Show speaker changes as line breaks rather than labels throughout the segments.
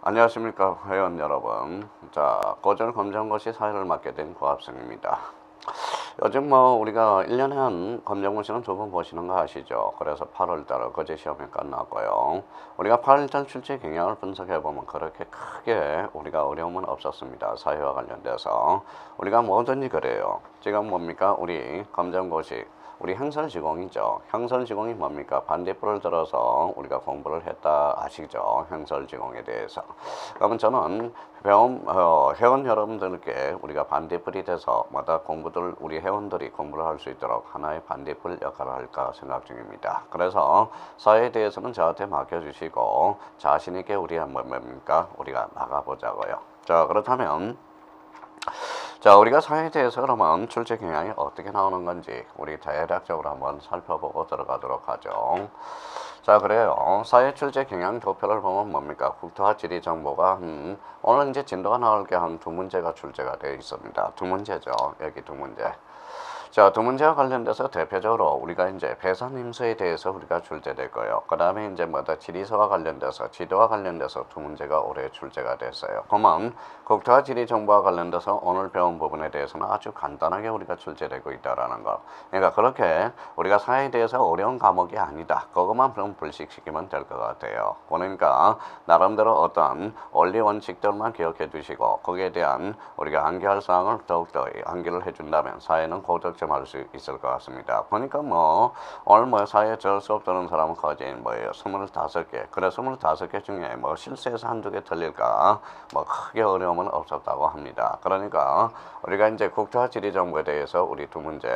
안녕하십니까 회원 여러분. 자, 고전 검정고시 사회를 맡게 된 고학생입니다. 요즘 우리가 1년에 한 검정고시는 두 번 보시는 거 아시죠? 그래서 8월달 거제 시험이 끝나고요. 우리가 8월달 출제 경향을 분석해 보면 그렇게 크게 우리가 어려움은 없었습니다. 사회와 관련돼서 우리가 뭐든지 그래요. 지금 뭡니까? 우리 검정고시 우리 행설지공이죠. 행설지공이 뭡니까? 반대뿔을 들어서 우리가 공부를 했다 아시죠? 행설지공에 대해서. 그러면 저는 회원 여러분들께 우리가 반대뿔이 돼서 마다 공부들 우리 회원들이 공부를 할 수 있도록 하나의 반대뿔 역할을 할까 생각 중입니다. 그래서 사회에 대해서는 저한테 맡겨주시고 자신 있게 우리가 뭡니까? 우리가 나가보자고요. 자, 그렇다면 자, 우리가 사회에 대해서 그러면 출제 경향이 어떻게 나오는 건지 우리 대략적으로 한번 살펴보고 들어가도록 하죠. 자, 그래요. 사회 출제 경향 도표를 보면 뭡니까? 국토와 지리 정보가 오늘 이제 진도가 나올 게 한 두 문제가 출제가 되어 있습니다. 두 문제죠. 여기 두 문제. 자, 두 문제와 관련돼서 대표적으로 우리가 이제 배산 임수에 대해서 우리가 출제될 거예요. 그 다음에 이제 지리서와 관련돼서 지도와 관련돼서 두 문제가 올해 출제가 됐어요. 그러면 국토와 지리 정보와 관련돼서 오늘 배운 부분에 대해서는 아주 간단하게 우리가 출제되고 있다라는 거. 그러니까 그렇게 우리가 사회에 대해서 어려운 과목이 아니다. 그것만 좀 불식시키면 될 것 같아요. 그러니까 나름대로 어떤 원리 원칙들만 기억해 두시고 거기에 대한 우리가 암기할 사항을 더욱더 암기를 해준다면 사회는 고득점 할 수 있을 것 같습니다. 보니까 오늘 사회에 절 수업 들은 사람은 거진 25개. 그래 25개 중에 실수에서 한두 개 틀릴까 크게 어려움은 없었다고 합니다. 그러니까 우리가 이제 국토와 지리 정보에 대해서 우리 두 문제.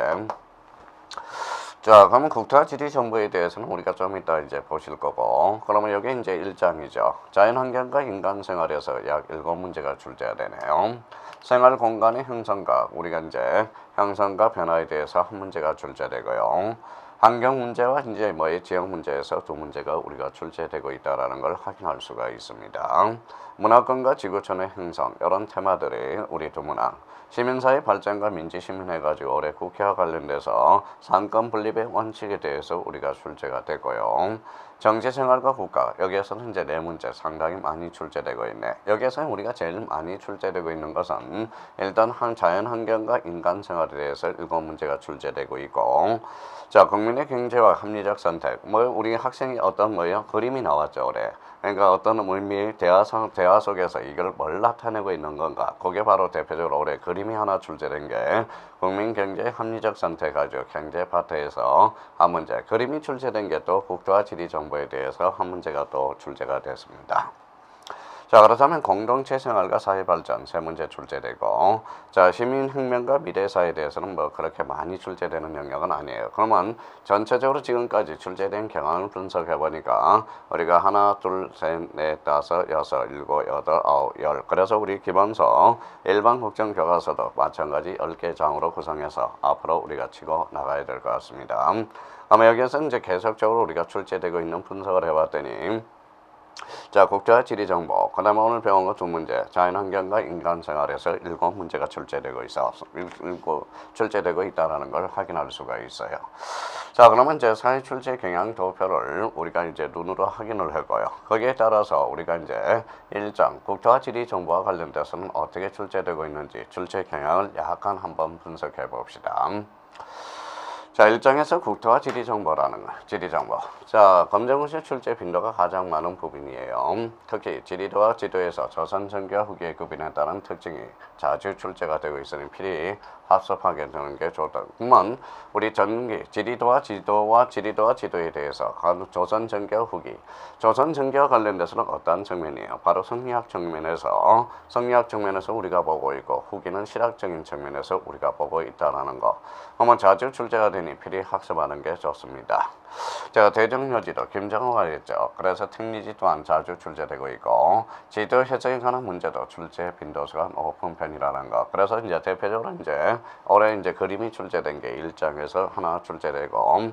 자, 그러면 국토와 지리 정보에 대해서는 우리가 좀 이따 이제 보실 거고, 그러면 여기 이제 1장이죠. 자연환경과 인간생활에서 약 7문제가 출제가 되네요. 생활 공간의 형성과 우리가 이제 형성과 변화에 대해서 한 문제가 출제되고요. 환경 문제와 이제 지역 문제에서 두 문제가 우리가 출제되고 있다라는 걸 확인할 수가 있습니다. 문화권과 지구촌의 형성 이런 테마들이 우리 두 문항. 시민사회 발전과 민주시민 해가지고 올해 국회와 관련돼서 상권 분립의 원칙에 대해서 우리가 출제가 되고요. 정치생활과 국가 여기에서는 이제 네 문제 상당히 많이 출제되고 있네. 여기에서 우리가 제일 많이 출제되고 있는 것은 일단 자연환경과 인간생활에 대해서 7문제가 출제되고 있고, 자, 국민의 경제와 합리적 선택. 우리 학생이 어떤 그림이 나왔죠 올해. 그러니까 어떤 의미의 대화 속에서 이걸 뭘 나타내고 있는 건가? 그게 바로 대표적으로 올해 그림이 하나 출제된 게 국민 경제의 합리적 선택하죠. 경제 파트에서 한 문제. 그림이 출제된 게 또 국토와 지리 정보에 대해서 한 문제가 또 출제가 됐습니다. 자, 그렇다면 공동체 생활과 사회 발전 세 문제 출제되고, 자, 시민혁명과 미래사회에 대해서는 그렇게 많이 출제되는 영역은 아니에요. 그러면 전체적으로 지금까지 출제된 경향을 분석해 보니까 우리가 하나, 둘, 셋, 넷, 다섯, 여섯, 일곱, 여덟, 아홉, 열. 그래서 우리 기본서 일반 국정 교과서도 마찬가지 10개 장으로 구성해서 앞으로 우리가 치고 나가야 될 것 같습니다. 아마 여기에서 이제 계속적으로 우리가 출제되고 있는 분석을 해봤더니, 자, 국토와 지리 정보. 그 다음에 오늘 배운 거 두 문제. 자연환경과 인간생활에서 7문제가 출제되고 있다는 걸 확인할 수가 있어요. 자, 그러면 이제 사회 출제 경향 도표를 우리가 이제 눈으로 확인을 하고요. 거기에 따라서 우리가 이제 1장 국토와 지리 정보와 관련돼서는 어떻게 출제되고 있는지 출제 경향을 약간 한번 분석해 봅시다. 자, 1장에서 국토와 지리 정보라는 거, 지리 정보. 자, 검정고시 출제 빈도가 가장 많은 부분이에요. 특히 지리도와 지도에서 조선 전기와 후기의 구분에 따른 특징이 자주 출제가 되고 있으니 필히 합섭하게 되는 게 좋다. 그러면 우리 전기, 지리도와 지도에 대해서 조선 전기와 후기, 조선 전기와 관련돼서는 어떤 측면이에요? 바로 성리학 측면에서 우리가 보고 있고, 후기는 실학적인 측면에서 우리가 보고 있다라는 거. 그러면 자주 출제가 되니 필히 학습하는 게 좋습니다. 제가 대정여지도 김정호가 했죠. 그래서 특리지 또한 자주 출제되고 있고, 지도 해석에 관한 문제도 출제 빈도수가 높은 편이라는 거. 그래서 이제 대표적으로 이제 올해 이제 그림이 출제된 게 1장에서 하나 출제되고,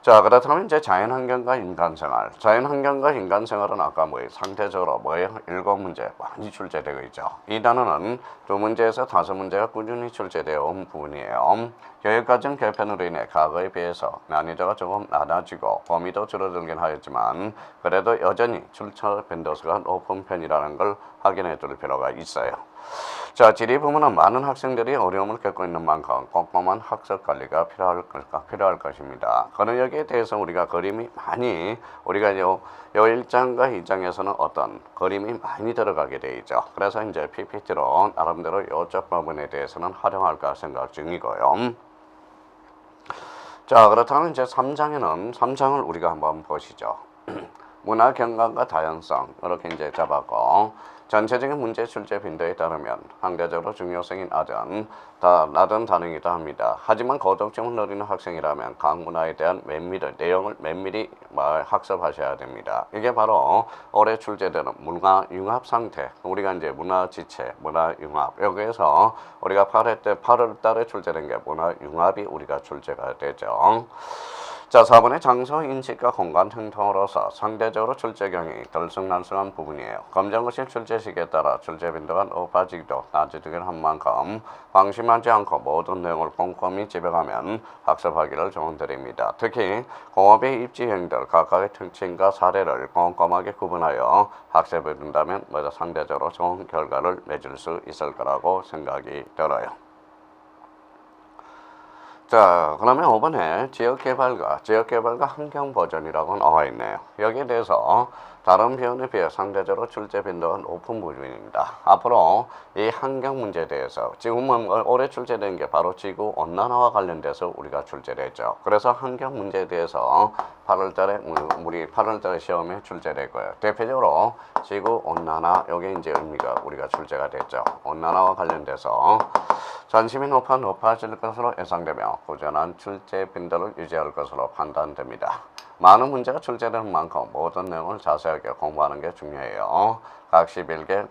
자, 그렇다면 이제 자연환경과 인간생활. 자연환경과 인간생활은 아까 상대적으로 7문제 많이 출제되고 있죠. 이 단어는 2문제에서 5문제가 꾸준히 출제되어 온 부분이에요. 교육과정 개편으로 인해 과거에 비해서 난이도가 조금 낮아지고 범위도 줄어들긴 하였지만 그래도 여전히 출처 빈도수가 높은 편이라는 걸 확인해 둘 필요가 있어요. 자, 지리 부문은 많은 학생들이 어려움을 겪고 있는 만큼 꼼꼼한 학습 관리가 필요할 것입니다. 그런 여기에 대해서 우리가 그림이 많이 우리가 요 1장과 2장에서는 어떤 그림이 많이 들어가게 되죠. 그래서 이제 PPT로 나름대로 이쪽 부분에 대해서는 활용할까 생각 중이고요. 자, 그렇다면 이제 3장을 우리가 한번 보시죠. 문화 경감과 다양성 이렇게 이제 잡았고 전체적인 문제 출제 빈도에 따르면 상대적으로 중요성이 낮은 단행이다 합니다. 하지만 고득점을 노리는 학생이라면 각 문화에 대한 내용을 면밀히 학습하셔야 됩니다. 이게 바로 올해 출제되는 문화 융합 상태, 우리가 이제 문화 지체, 문화 융합, 여기에서 우리가 8월 달에 출제된 게 문화 융합이 우리가 출제가 되죠. 자, 4번의 장소 인식과 공간 형통으로서 상대적으로 출제경이 들쑥날쑥한 부분이에요. 검정고시 출제식에 따라 출제 빈도가 높아지기도 낮아지기도 한 만큼 방심하지 않고 모든 내용을 꼼꼼히 집어가면 학습하기를 조언드립니다. 특히 공업의 입지형들 각각의 특징과 사례를 꼼꼼하게 구분하여 학습해 준다면 상대적으로 좋은 결과를 맺을 수 있을 거라고 생각이 들어요. 자, 그러면 5번에 지역개발과 환경보전이라고 나와 있네요. 여기에 대해서 다른 표현에 비해 상대적으로 출제 빈도가 높은 부분입니다. 앞으로 이 환경 문제에 대해서 지금은 올해 출제된 게 바로 지구 온난화와 관련돼서 우리가 출제를 했죠. 그래서 환경 문제에 대해서 8월달에 시험에 출제되고요. 대표적으로 지구 온난화 여기 이제 의미가 우리가 출제가 됐죠. 온난화와 관련돼서 관심이 높아질 것으로 예상되며 꾸준한 출제 빈도를 유지할 것으로 판단됩니다. 많은 문제가 출제되는 만큼 모든 내용을 자세하게 공부하는 게 중요해요. 각 시기별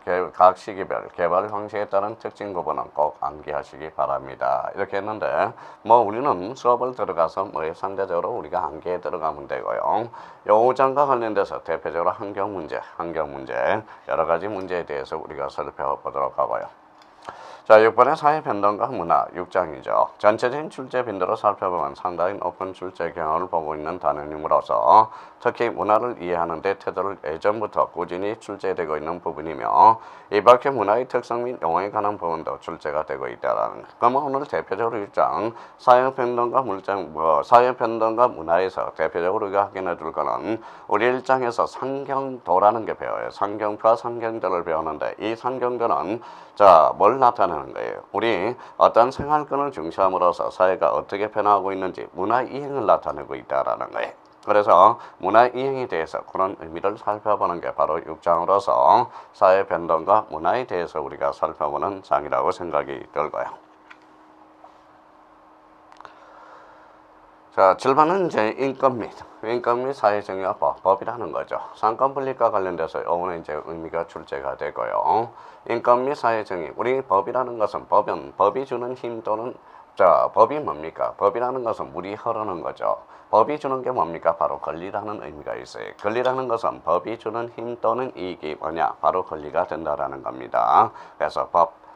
개발 방식에 따른 특징 구분은 꼭 암기하시기 바랍니다. 이렇게 했는데 우리는 수업을 들어가서 상대적으로 우리가 암기에 들어가면 되고요. 요 5장과 관련돼서 대표적으로 환경 문제 여러 가지 문제에 대해서 우리가 살펴보도록 하고요. 자, 6번의 사회 변동과 문화 6장이죠. 전체적인 출제 빈도로 살펴보면 상당히 높은 출제 경향을 보고 있는 단원임으로서 특히 문화를 이해하는 데 태도를 예전부터 꾸준히 출제되고 있는 부분이며 이 밖에 문화의 특성 및 용어에 관한 부분도 출제가 되고 있다라는 것. 그러면 오늘 대표적으로 6장 사회 변동과 문화에서 대표적으로 우리가 확인해 줄 거는 우리 1장에서 상경도라는 게 배워요. 상경과 상경도를 배우는데 이 상경도는 자, 뭘 나타내는 거예요? 우리 어떤 생활권을 중시함으로써 사회가 어떻게 변화하고 있는지 문화 이행을 나타내고 있다라는 거예요. 그래서 문화 이행에 대해서 그런 의미를 살펴보는 게 바로 6장으로서 사회 변동과 문화에 대해서 우리가 살펴보는 장이라고 생각이 들고요. 자, 7번은 이제 인권 및 사회정의와 법이라는 거죠. 상권 분립과 관련돼서 오늘 이제 의미가 출제가 되고요. 인권 및 사회정의, 우리 법이라는 것은 법이 주는 힘 또는 법이 뭡니까? 법이라는 것은 물이 흐르는 거죠. 법이 주는 게 뭡니까? 바로 권리라는 의미가 있어요. 권리라는 것은 법이 주는 힘 또는 이익이 뭐냐? 바로 권리가 된다라는 겁니다. 그래서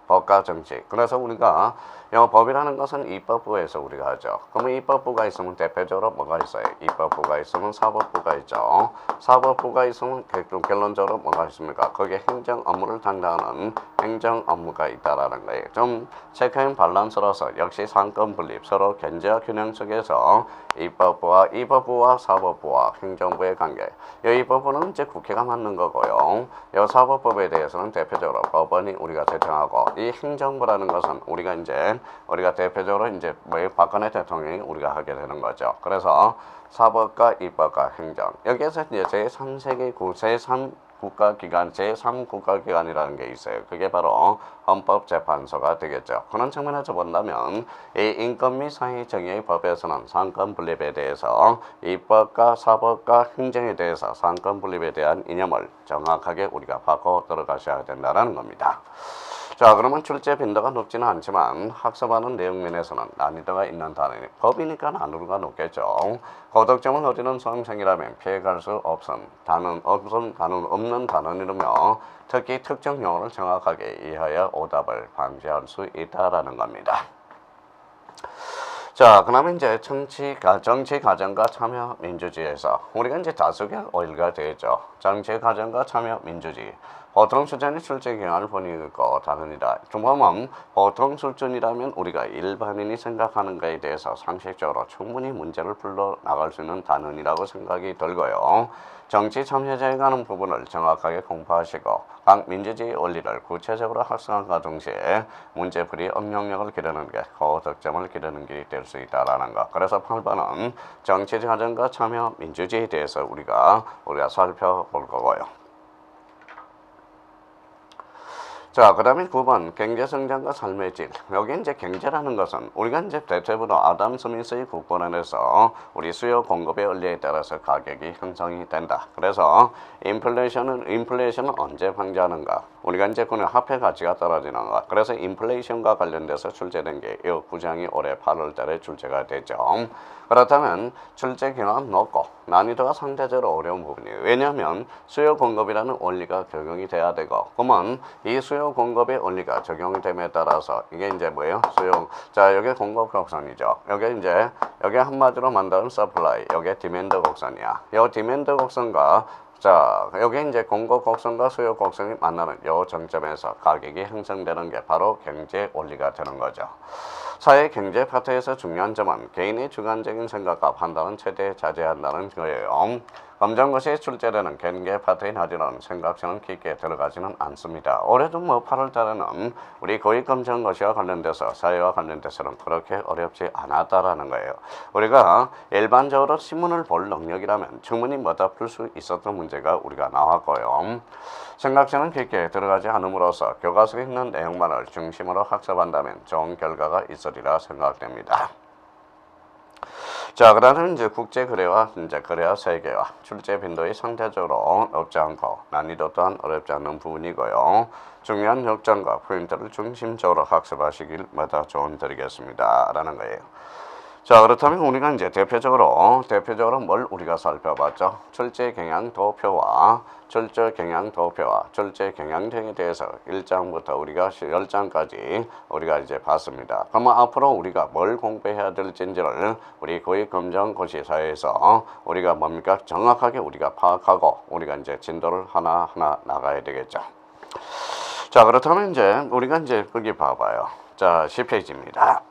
법과 정치. 그래서 우리가 법이라는 것은 입법부에서 우리가 하죠. 그러면 입법부가 있으면 대표적으로 뭐가 있어요? 입법부가 있으면 사법부가 있죠. 사법부가 있으면 결론적으로 뭐가 있습니까? 거기에 행정 업무를 담당하는 행정 업무가 있다라는 거예요. 좀 체크인 밸런스로서 역시 상권 분립, 서로 견제와 균형 속에서 입법부와 사법부와 행정부의 관계. 이 입법부는 이제 국회가 맡는 거고요. 이 사법법에 대해서는 대표적으로 법원이 우리가 제정하고 이 행정부라는 것은 우리가 대표적으로 이제 박근혜 대통령이 우리가 하게 되는 거죠. 그래서 사법과 입법과 행정. 여기에서 이제 제3국가기관이라는 게 있어요. 그게 바로 헌법재판소가 되겠죠. 그런 측면에서 본다면 이 인권 및 사회정의의 법에서는 상권 분립에 대해서 입법과 사법과 행정에 대해서 상권 분립에 대한 이념을 정확하게 우리가 바꿔 들어가셔야 된다는 겁니다. 자, 그러면 출제 빈도가 높지는 않지만 학습하는 내용 면에서는 난이도가 있는 단원이 법이니까 난이도가 높겠죠. 고득점을 노리는 수험생이라면 피해갈 수 없는 단원이라며 특히 특정 용어를 정확하게 이해하여 오답을 방지할 수 있다라는 겁니다. 자, 그러면 이제 정치 가정과 참여 민주주의에서 우리가 이제 다수결 오일가 되죠. 정치 가정과 참여 민주주의. 보통 수준의 출제 경향을 보니까 다릅니다. 보면 보통 수준이라면 우리가 일반인이 생각하는 것에 대해서 상식적으로 충분히 문제를 풀러 나갈 수 있는 단원이라고 생각이 들고요. 정치 참여자에 관한 부분을 정확하게 공부하시고 각 민주주의 원리를 구체적으로 학습함과 동시에 문제풀이 응용력을 기르는 게 고득점을 기르는 길이 될 수 있다라는 것. 그래서 8번은 정치 가정과 참여 민주주의에 대해서 우리가 살펴볼 거고요. 자, 그 다음에 9번 경제성장과 삶의 질. 여기 이제 경제라는 것은 우리가 이제 대체적으로 아담 스미스의 국본안에서 우리 수요 공급의 원리에 따라서 가격이 형성이 된다. 그래서 인플레이션은 언제 방지하는가? 우리가 이제 그는 화폐 가치가 떨어지는 것. 그래서 인플레이션과 관련돼서 출제된 게 이 구장이 올해 8월 달에 출제가 되죠. 그렇다면 출제 경향은 높고 난이도가 상대적으로 어려운 부분이에요. 왜냐하면 수요 공급이라는 원리가 적용이 돼야 되고, 그러면 이 수요 공급의 원리가 적용이 됨에 따라서 이게 이제 뭐예요? 자, 여기 공급 곡선이죠. 여기 한마디로 만드는 서플라이, 여기 디맨드 곡선이야. 이 디맨드 곡선과 자, 여기 이제 공급 곡선과 수요 곡선이 만나는 이 정점에서 가격이 형성되는 게 바로 경제 원리가 되는 거죠. 사회 경제 파트에서 중요한 점은 개인의 주관적인 생각과 판단은 최대 자제한다는 거예요. 검정고시에 출제되는 경제 파트인 하지는 생각처럼 깊게 들어가지는 않습니다. 올해도 8월 달에는 우리 고위 검정고시와 관련돼서 사회와 관련돼서는 그렇게 어렵지 않았다라는 거예요. 우리가 일반적으로 신문을 볼 능력이라면 충분히 풀 수 있었던 문제가 우리가 나왔고요. 생각처럼 깊게 들어가지 않음으로써 교과서에 있는 내용만을 중심으로 학습한다면 좋은 결과가 있으리라 생각됩니다. 자, 그다음은 이제 국제 거래와 거래와 세계화 출제 빈도이 상대적으로 높지 않고 난이도 또한 어렵지 않은 부분이고요. 중요한 역점과 포인트를 중심적으로 학습하시길 조언드리겠습니다라는 거예요. 자, 그렇다면 우리가 이제 대표적으로 뭘 우리가 살펴봤죠? 출제 경향 도표와 출제 경향 등에 대해서 1장부터 우리가 10장까지 우리가 이제 봤습니다. 그러면 앞으로 우리가 뭘 공부해야 될지를 우리 고위 검정고시사에서 우리가 정확하게 우리가 파악하고 우리가 이제 진도를 하나하나 나가야 되겠죠. 자, 그렇다면 이제 우리가 이제 거기 봐봐요. 자, 10페이지입니다.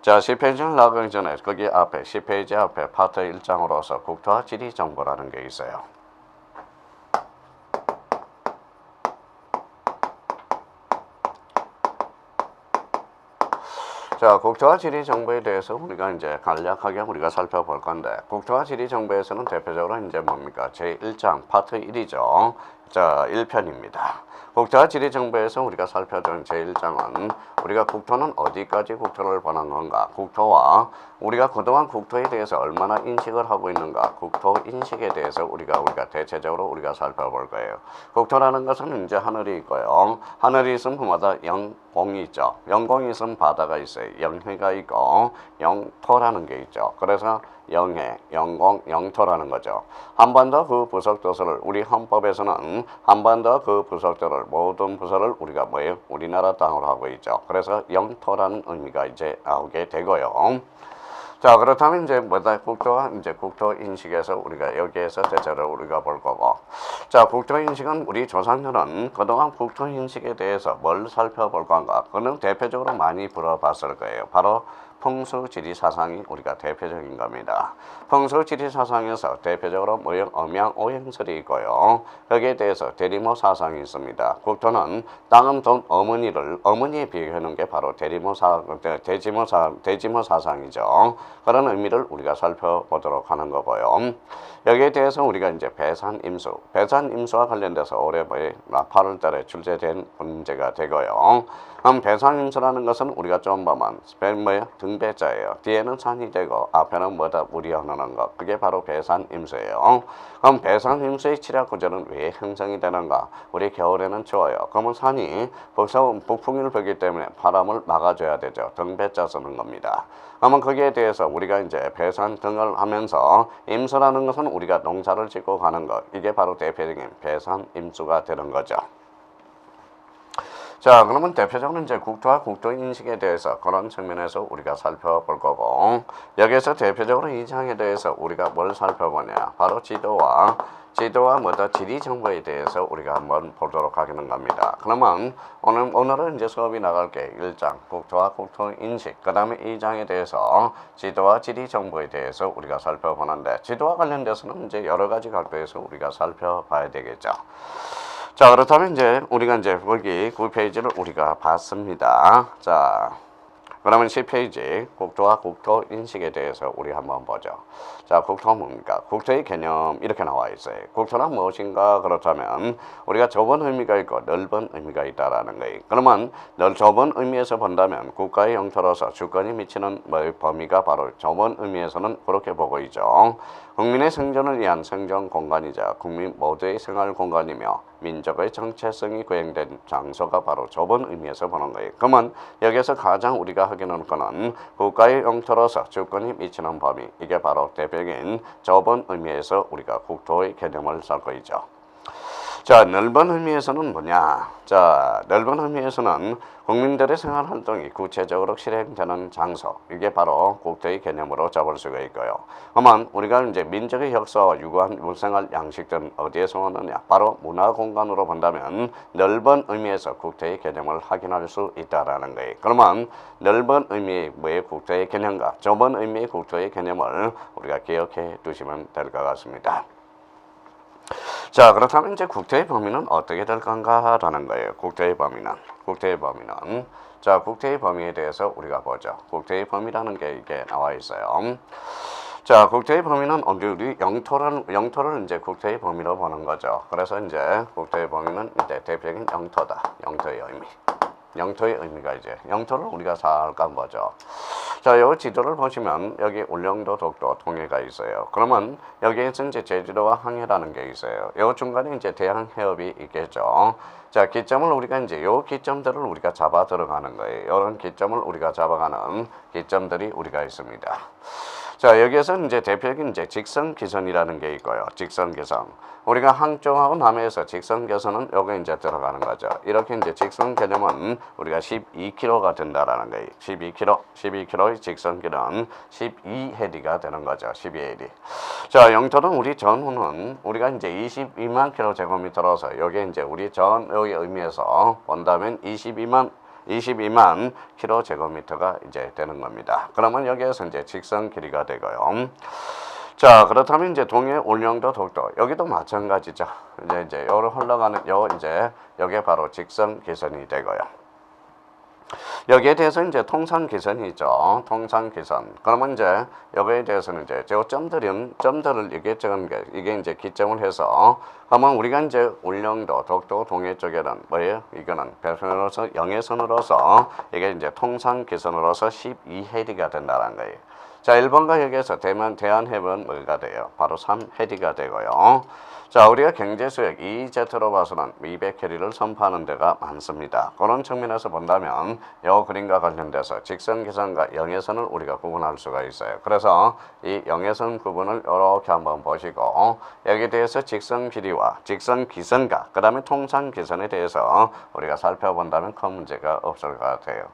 자, 10페이지를 나가기 전에 거기 앞에 10페이지 앞에 파트 1장으로서 국토와 지리 정보라는 게 있어요. 자, 국토와 지리 정보에 대해서 우리가 이제 간략하게 우리가 살펴볼 건데, 국토와 지리 정보에서는 대표적으로 이제 제1장 파트 1이죠. 자, 1편입니다. 국토와 지리 정보에서 우리가 살펴본 제1장은 우리가 국토는 어디까지 국토를 보는 건가, 국토와 우리가 그동안 국토에 대해서 얼마나 인식을 하고 있는가, 국토 인식에 대해서 우리가 대체적으로 우리가 살펴볼 거예요. 국토라는 것은 이제 하늘이 있고요. 하늘이 있으면 그마다 영공이 있죠. 영공이 있으면 바다가 있어요. 영해가 있고 영토라는 게 있죠. 그래서 영해, 영공, 영토라는 거죠. 한반도 그 부속도서를 우리 헌법에서는 한반도 그 부속도를 모든 부서를 우리가 우리나라 땅으로 하고 있죠. 그래서 영토라는 의미가 이제 나오게 되고요. 자, 그렇다면 이제 국토 인식에서 우리가 여기에서 대체로 우리가 볼 거고, 자, 국토 인식은 우리 조상들은 그동안 국토 인식에 대해서 뭘 살펴볼 건가? 그는 대표적으로 많이 물어봤을 거예요. 바로 풍수지리 사상이 우리가 대표적인 겁니다. 풍수지리 사상에서 대표적으로 음양 오행설이 있고요. 거기에 대해서 대리모 사상이 있습니다. 국토는 땅은 어머니에 비교하는 게 바로 대지모 사상이죠. 그런 의미를 우리가 살펴보도록 하는 거고요. 여기에 대해서 우리가 이제 배산임수와 관련돼서 올해 8월 달에 출제된 문제가 되고요. 배산임수라는 것은 우리가 좀 보면 등배자예요. 뒤에는 산이 되고 앞에는 물이 흐르는 것. 그게 바로 배산임수예요. 그럼 배산임수의 치락 구조는 왜 형성이 되는가? 우리 겨울에는 추워요. 그러면 산이 북풍을 불기 때문에 바람을 막아줘야 되죠. 등배자 쓰는 겁니다. 그러면 거기에 대해서 우리가 이제 배산 등을 하면서 임수라는 것은 우리가 농사를 짓고 가는 것. 이게 바로 대표적인 배산임수가 되는 거죠. 자, 그러면 대표적으로 이제 국토와 국토 인식에 대해서 그런 측면에서 우리가 살펴볼 거고, 여기에서 대표적으로 이 장에 대해서 우리가 뭘 살펴보냐, 바로 지도와 뭐다 지리 정보에 대해서 우리가 한번 보도록 하겠는 겁니다. 그러면 오늘은 이제 수업이 나갈 게 1장 국토와 국토 인식, 그 다음에 2장에 대해서 지도와 지리 정보에 대해서 우리가 살펴보는데, 지도와 관련돼서는 이제 여러 가지 각도에서 우리가 살펴봐야 되겠죠. 자, 그렇다면 이제 우리가 이제 거기 9페이지를 우리가 봤습니다. 자, 그러면 10페이지 국토와 국토 인식에 대해서 우리 한번 보죠. 자, 국토가 뭡니까? 국토의 개념 이렇게 나와 있어요. 국토는 무엇인가? 그렇다면 우리가 좁은 의미가 있고 넓은 의미가 있다라는 거예요. 그러면 좁은 의미에서 본다면 국가의 영토로서 주권이 미치는 범위가 바로 좁은 의미에서는 그렇게 보고 있죠. 국민의 생존을 위한 생존 공간이자 국민 모두의 생활 공간이며 민족의 정체성이 구현된 장소가 바로 좁은 의미에서 보는 거예요. 그러면 여기서 가장 우리가 하기는 거는 국가의 영토로서 주권이 미치는 범위, 이게 바로 대표적인 좁은 의미에서 우리가 국토의 개념을 삼고 있죠. 자, 넓은 의미에서는 뭐냐? 자, 넓은 의미에서는 국민들의 생활 활동이 구체적으로 실행되는 장소, 이게 바로 국토의 개념으로 잡을 수가 있고요. 그러면 우리가 이제 민족의 역사와 유구한 물생활 양식들은 어디에서 오느냐? 바로 문화 공간으로 본다면 넓은 의미에서 국토의 개념을 확인할 수 있다라는 거예요. 그러면 넓은 의미의 뭐의 국토의 개념과 좁은 의미의 국토의 개념을 우리가 기억해 두시면 될 것 같습니다. 자, 그렇다면 이제 국토의 범위는 어떻게 될 건가라는 거예요. 국토의 범위는 자, 국토의 범위에 대해서 우리가 보죠. 국토의 범위라는 게 이게 나와 있어요. 자, 국토의 범위는 우리 영토를 이제 국토의 범위로 보는 거죠. 그래서 이제 국토의 범위는 이제 대표적인 영토다. 영토의 의미가 이제 영토를 우리가 잠깐 보죠. 자, 요 지도를 보시면 여기 울릉도, 독도, 동해가 있어요. 그러면 여기에서 이제 제주도와 항해라는 게 있어요. 요 중간에 이제 대항해협이 있겠죠. 자, 기점을 우리가 이제 요 기점들을 우리가 잡아 들어가는 거예요. 이런 기점을 우리가 잡아가는 기점들이 우리가 있습니다. 자, 여기에서 이제 대표적인 이제 직선기선이라는 게 있고요. 직선기선. 우리가 항쪽하고 남해에서 직선기선은 여기 이제 들어가는 거죠. 이렇게 이제 직선 개념은 우리가 12km가 된다라는 거예요. 12km의 직선길은 12해리가 되는 거죠. 12해리. 자, 영토는 우리 전후는 우리가 이제 22만 km제곱미터로서 여기 이제 우리 전 여기 의미에서 본다면 22만 km제곱미터가 이제 되는 겁니다. 그러면 여기에서 이제 직선 길이가 되고요. 자, 그렇다면 이제 동해, 울릉도, 독도 여기도 마찬가지죠. 이제 요로 흘러가는 여기에 바로 직선 기선이 되고요. 여기에 대해서 이제 통상 기선이 있죠. 통상 기선. 그러면 이제 여기에 대해서는 이제 저 점들을 이게 적은 게 이게 이제 기점을 해서 그러면 우리가 이제 울릉도, 독도, 동해 쪽에는 뭐예요? 이거는 배선으로서 영해선으로서 이게 이제 통상 기선으로서 12해리가 된다는 거예요. 자, 1번과 여기에서 대한해변 뭐가 돼요? 바로 3해리가 되고요. 자, 우리가 경제수역 EEZ로 봐서는 200해리를 선포하는 데가 많습니다. 그런 측면에서 본다면 이 그림과 관련돼서 직선기선과 영해선을 우리가 구분할 수가 있어요. 그래서 이 영해선 구분을 이렇게 한번 보시고 여기에 대해서 직선길이와 직선기선과 그 다음에 통상기선에 대해서 우리가 살펴본다면 큰 문제가 없을 것 같아요.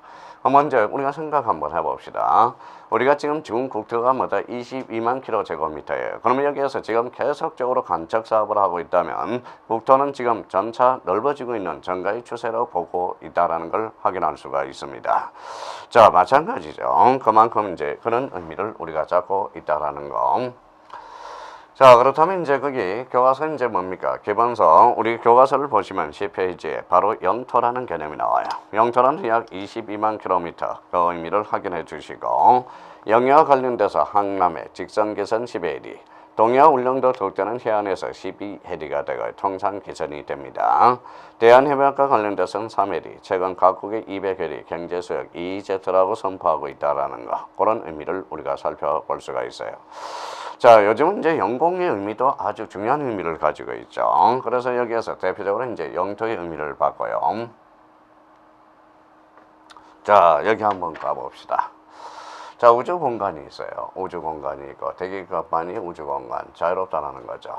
먼저 우리가 생각 한번 해봅시다. 우리가 지금 국토가 22만 km제곱미터예요. 그러면 여기에서 지금 계속적으로 간척 사업을 하고 있다면 국토는 지금 점차 넓어지고 있는 증가의 추세로 보고 있다라는 걸 확인할 수가 있습니다. 자, 마찬가지죠. 그만큼 이제 그런 의미를 우리가 잡고 있다라는 거. 자, 그렇다면 이제 거기 교과서 이제 뭡니까? 기본서 우리 교과서를 보시면 10페이지에 바로 영토라는 개념이 나와요. 영토는 약 22만 km 그 의미를 확인해 주시고 영해와 관련돼서 항남해 직선기선 10해리 동해와 울릉도 독도는 해안에서 12해리가 되고 통상기선이 됩니다. 대한해변과 관련돼서는 3해리, 최근 각국의 200해리 경제수역 EEZ라고 선포하고 있다라는 거, 그런 의미를 우리가 살펴볼 수가 있어요. 자, 요즘은 이제 영공의 의미도 아주 중요한 의미를 가지고 있죠. 그래서 여기에서 대표적으로 이제 영토의 의미를 봤고요. 자, 여기 한번 가봅시다. 자, 우주 공간이 있어요. 우주 공간이 있고 대기급만이 우주 공간, 자유롭다라는 거죠.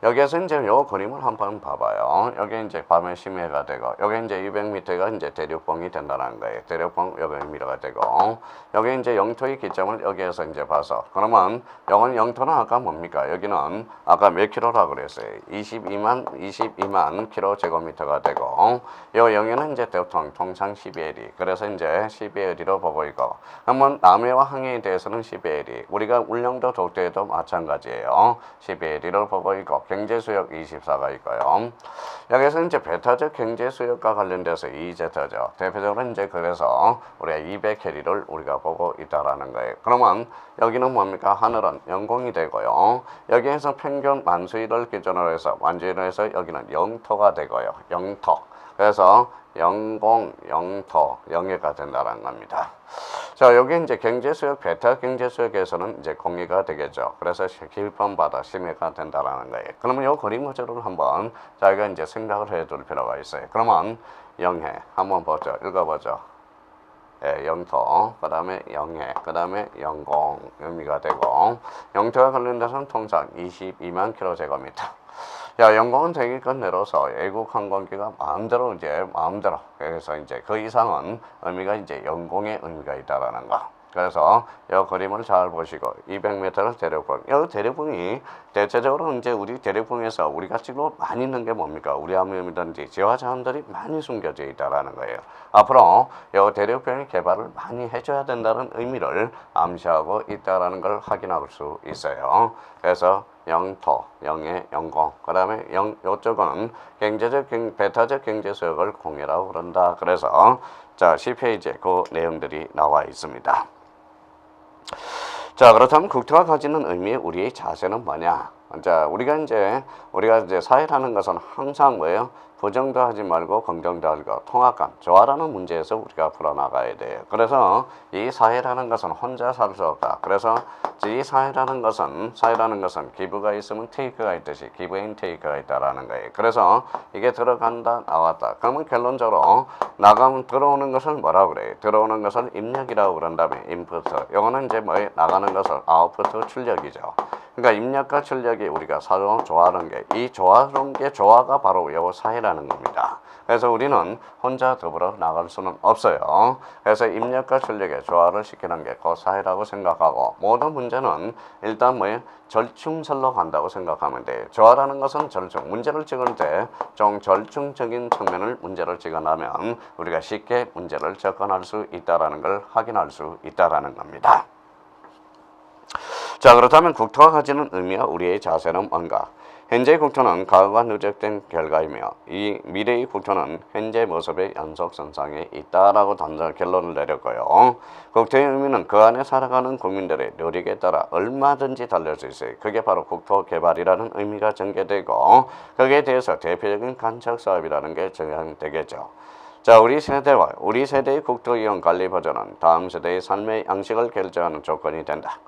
여기에서 이제 요 그림을 한번 봐봐요. 여기 이제 밤에 심해가 되고, 여기 이제 200m가 이제 대륙봉이 된다는 거예요. 대륙봉 여기 미러가 되고, 여기 이제 영토의 기점을 여기에서 이제 봐서, 그러면 여기 영토는 아까 뭡니까? 여기는 아까 몇 킬로라고 그랬어요? 22만 킬로제곱미터가 되고, 요 영에는 이제 대통 통상 12L이, 그래서 이제 12L이로 보고 있고, 한번 남해와 항해에 대해서는 12L이, 우리가 울릉도 독도에도 마찬가지예요. 12L을 보고 있고, 경제수역 24가 있고요. 여기서 이제 배타적 경제수역과 관련돼서 2Z죠. 대표적으로 이제 그래서 우리가 200캐리를 우리가 보고 있다라는 거예요. 그러면 여기는 뭡니까? 하늘은 영공이 되고요. 여기에서 평균 만수일을 기준으로 해서 완주일로 해서 여기는 영토가 되고요. 영토. 그래서 영공, 영토, 영해가 된다는 겁니다. 자, 여기 이제 경제수역, 베타 경제수역에서는 이제 공해가 되겠죠. 그래서 깊은 바다, 심해가 된다라는 거예요. 그러면 이 그림 구조를 한번 자기가 이제 생각을 해둘 필요가 있어요. 그러면 영해 한번 보죠. 읽어보죠. 예, 영토, 그 다음에 영해, 그 다음에 영공, 의미가 되고, 영토가 관련돼서는 통상 22만 킬로제곱미터. 야, 영공은 대기권 내려서 외국 항공기가 마음대로 그래서 이제 그 이상은 의미가 이제 영공의 의미가 있다라는 거. 그래서 이 그림을 잘 보시고 200m를 대륙봉. 이 대륙봉이 대체적으로 이제 우리 대륙봉에서 우리가 지금 많이 있는 게 뭡니까? 우리 암염이든지 지화자원들이 많이 숨겨져 있다라는 거예요. 앞으로 이 대륙봉의 개발을 많이 해줘야 된다는 의미를 암시하고 있다라는 걸 확인할 수 있어요. 그래서 영토, 영해, 영공, 그 다음에 요쪽은 베타적 경제수역을 공해라고 그런다. 그래서 자, 10페이지에 그 내용들이 나와 있습니다. 자, 그렇다면 국토가 가지는 의미, 우리의 자세는 뭐냐? 자, 우리가 이제 사회라는 것은 항상 뭐예요? 부정도 하지 말고 긍정도 하고 통합감, 조화라는 문제에서 우리가 풀어나가야 돼요. 그래서 이 사회라는 것은 혼자 살 수 없다. 그래서 이 사회라는 것은 기부가 있으면 테이크가 있듯이 기부 앤 테이크가 있다라는 거예요. 그래서 이게 들어간다 나왔다. 그러면 결론적으로 들어오는 것을 뭐라고 그래요? 들어오는 것을 입력이라고 그런 다음에 인풋. 요거는 이제 뭐예요? 나가는 것을 아웃풋 출력이죠. 그러니까 입력과 출력이 우리가 서로 조화하는 게, 이 조화로운 게 조화가 바로 요 사회라는 겁니다. 그래서 우리는 혼자 더불어 나갈 수는 없어요. 그래서 입력과 출력의 조화를 시키는 게 그 사회라고 생각하고, 모든 문제는 일단 뭐예요? 절충설로 간다고 생각하면 돼요. 조화라는 것은 절충. 문제를 찍을 때 좀 절충적인 측면을 문제를 찍어나면 우리가 쉽게 문제를 접근할 수 있다라는 걸 확인할 수 있다라는 겁니다. 자, 그렇다면 국토가 가지는 의미와 우리의 자세는 뭔가? 현재 국토는 과거가 누적된 결과이며 이 미래의 국토는 현재 모습의 연속선상에 있다라고 결론을 내렸고요. 국토의 의미는 그 안에 살아가는 국민들의 노력에 따라 얼마든지 달릴 수 있어요. 그게 바로 국토 개발이라는 의미가 전개되고, 거기에 대해서 대표적인 간척 사업이라는 게 정형되겠죠. 자, 우리 세대의 국토 이용 관리 버전은 다음 세대의 삶의 양식을 결정하는 조건이 된다.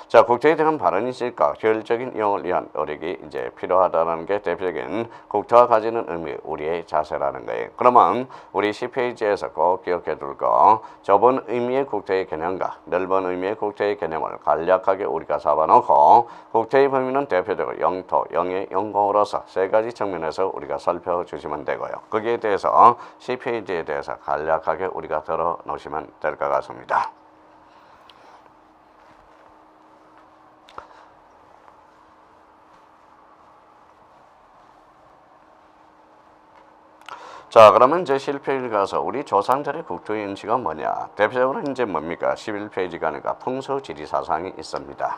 자, 국토에 대한 발언이 있을까? 효율적인 이용을 위한 노력이 이제 필요하다는 게 대표적인 국토가 가지는 의미, 우리의 자세라는 거예요. 그러면 우리 10페이지에서 꼭 기억해 둘 거, 좁은 의미의 국토의 개념과 넓은 의미의 국토의 개념을 간략하게 우리가 잡아놓고, 국토의 범위는 대표적으로 영토, 영해, 영공으로서 세 가지 측면에서 우리가 살펴주시면 되고요. 거기에 대해서 10페이지에 대해서 간략하게 우리가 들어 놓으시면 될 것 같습니다. 자, 그러면 이제 11페이지 가서 우리 조상들의 국토의 인식은 뭐냐? 대표적으로 이제 뭡니까? 11페이지 가니까 풍수지리사상이 있습니다.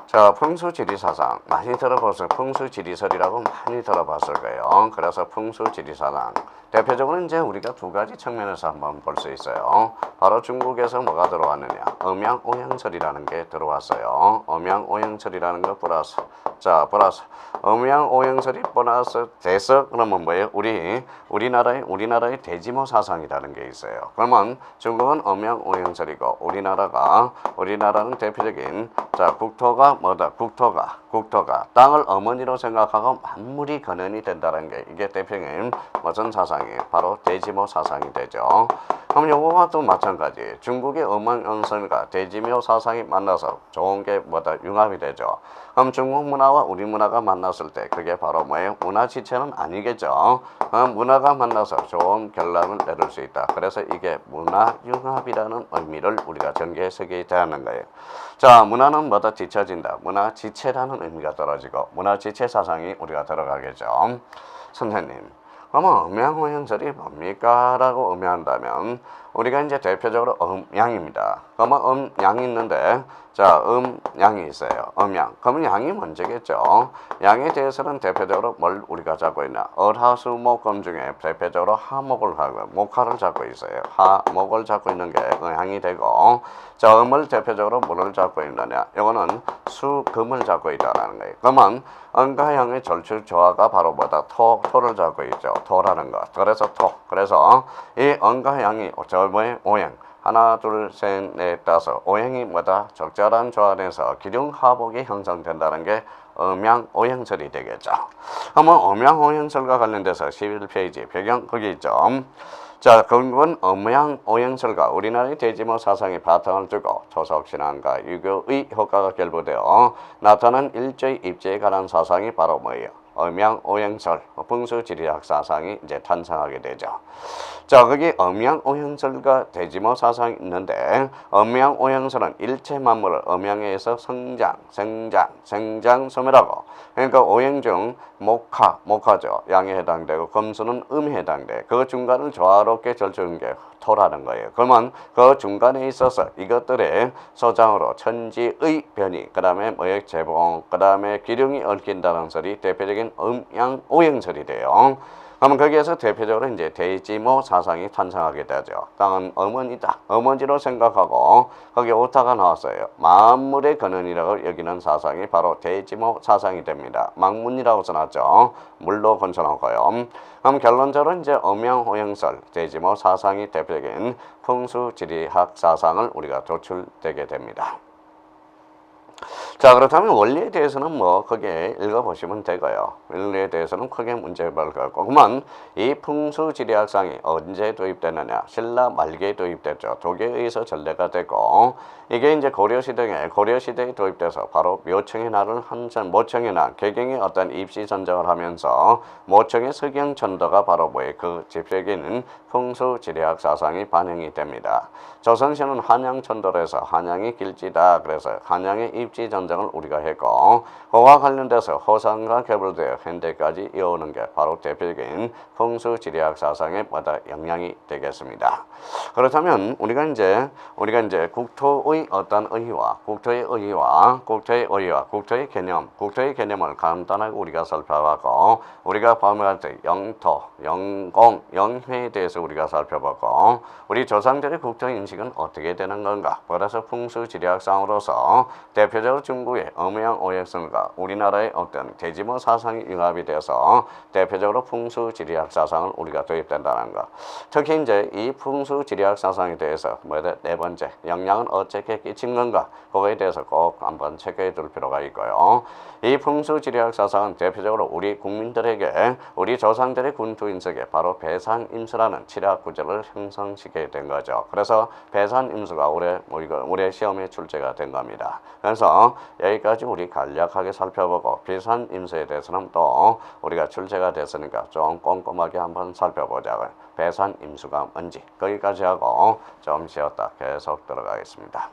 자, 풍수지리사상 많이 들어봤어요. 풍수지리설이라고 많이 들어봤을 거예요. 그래서 풍수지리사상 대표적으로 이제 우리가 두 가지 측면에서 한번 볼 수 있어요. 바로 중국에서 뭐가 들어왔느냐? 음양오양설이라는 게 들어왔어요. 음양오양설이라는 거 플러스, 자, 플러스 음양오양설이 플러스 돼서 그러면 뭐예요? 우리나라의 대지모 사상이라는 게 있어요. 그러면 중국은 음양오양설이고 우리나라는 대표적인, 자, 국토가 뭐다? 국토가 땅을 어머니로 생각하고 만물이 근원이 된다는 게, 이게 대표적인 무슨 사상이에요? 바로 대지모 사상이 되죠. 그럼 요거와 또 마찬가지. 중국의 음악연설과 대지묘 사상이 만나서 좋은 게 뭐다? 융합이 되죠. 그럼 중국 문화와 우리 문화가 만났을 때 그게 바로 뭐예요? 문화 지체는 아니겠죠. 문화가 만나서 좋은 결론을 내릴 수 있다. 그래서 이게 문화 융합이라는 의미를 우리가 전개해 쓰게 되는 거예요. 자, 문화는 뭐다? 지쳐진다. 문화 지체라는 의미가 떨어지고 문화 지체 사상이 우리가 들어가겠죠. 선생님, 그러면 음양오행설이 뭡니까? 라고 의미한다면 우리가 이제 대표적으로 음양입니다. 그러면 음양이 있는데 자, 양이 있어요. 음양. 그러면 양이 먼저겠죠. 양에 대해서는 대표적으로 뭘 우리가 잡고 있나? 을하수목금 중에 대표적으로 하목을 하고 목화를 잡고 있어요. 하목을 잡고 있는 게 양이 되고, 자, 음을 대표적으로 뭐를 잡고 있느냐? 이거는 수금을 잡고 있다는 거예요. 그러면 음과 양의 절출 조화가 바로 뭐다? 토를 잡고 있죠. 토라는 것. 그래서 토. 그래서 이 음과 양이 저의 오행. 하나, 둘, 셋, 넷, 다섯. 오행이 뭐다? 적절한 조화에서 기륭하복이 형성된다는 게 음양오행설이 되겠죠. 그러면 음양오행설과 관련돼서 11페이지 배경 거기 있죠. 자, 그건 음양오행설과 우리나라의 대지모 사상이 바탕을 두고 조석신앙과 유교의 효과가 결부되어 나타난 일제의 입지에 관한 사상이 바로 뭐예요? 음양오행설, 풍수지리학 사상이 이제 탄생하게 되죠. 자, 거기 음양오행설과 대지모 사상이 있는데 음양오행설은 일체 만물을 음양에 의해서 생장, 소멸하고, 그러니까 오행 중 목화죠. 양에 해당되고 금수는 음에 해당돼. 그 중간을 조화롭게 절주는 게 토라는 거예요. 그러면 그 중간에 있어서 이것들의 소장으로 천지의 변이, 그 다음에 뭐의 재봉, 그 다음에 기륭이 얽힌다는 설이 대표적인 음양오행설이 돼요. 그러면 거기에서 대표적으로 이제 대지모 사상이 탄생하게 되죠. 땅은 어머니다. 어머니로 생각하고 거기에 오타가 나왔어요. 만물의 근원이라고 여기는 사상이 바로 대지모 사상이 됩니다. 망문이라고 써놨죠. 물로 건져놓고요. 그럼 결론적으로 이제 음양오행설, 대지모 사상이 대표적인 풍수지리학 사상을 우리가 도출되게 됩니다. 자, 그렇다면 원리에 대해서는 뭐 크게 읽어보시면 되고요. 원리에 대해서는 크게 문제가 없을 것 같고, 그러면 이 풍수지리학상이 언제 도입되느냐? 신라 말기에 도입됐죠. 독일에 의해서 전래가 되고, 이게 이제 고려시대에 도입돼서 바로 묘청의 날을 모청의 날, 개경의 어떤 입시 전쟁을 하면서 모청의 석영천도가 바로 뭐예요? 그 집세기는 풍수지리학 사상이 반영이 됩니다. 조선시는 한양천도로 해서 한양이 길지다. 그래서 한양의 입지 전쟁을 우리가 했고, 그와 관련돼서 호산과 결부되어 현대까지 이어오는 게 바로 대표적인 풍수지리학 사상의 영향이 되겠습니다. 그렇다면 우리가 이제 국토의 어떤 의의와 국토의 개념을 간단하게 우리가 살펴봤고, 우리가 범위할 때 영토, 영공, 영회에 대해서 우리가 살펴봤고, 우리 조상들의 국토 인식은 어떻게 되는 건가? 그래서 풍수지리학상으로서 대표적으로 중국의 음양오행설과 우리나라의 어떤 대지모 사상이 융합이 되어서 대표적으로 풍수지리학 사상을 우리가 도입된다는 것. 특히 이제 이 풍수지리학 사상에 대해서 네 번째 영향은 어떻게 끼친 건가? 그거에 대해서 꼭 한번 체크해 둘 필요가 있고요. 이 풍수지리학 사상은 대표적으로 우리 국민들에게 우리 조상들의 군투인석에 바로 배산임수라는 지리학 구조를 형성시키게 된 거죠. 그래서 배산임수가 올해 시험에 출제가 된 겁니다. 그래서 여기까지 우리 간략하게 살펴보고 배산임수에 대해서는 또 우리가 출제가 됐으니까 좀 꼼꼼하게 한번 살펴보자고요. 배산임수가 뭔지 거기까지 하고 좀 쉬었다 계속 들어가겠습니다.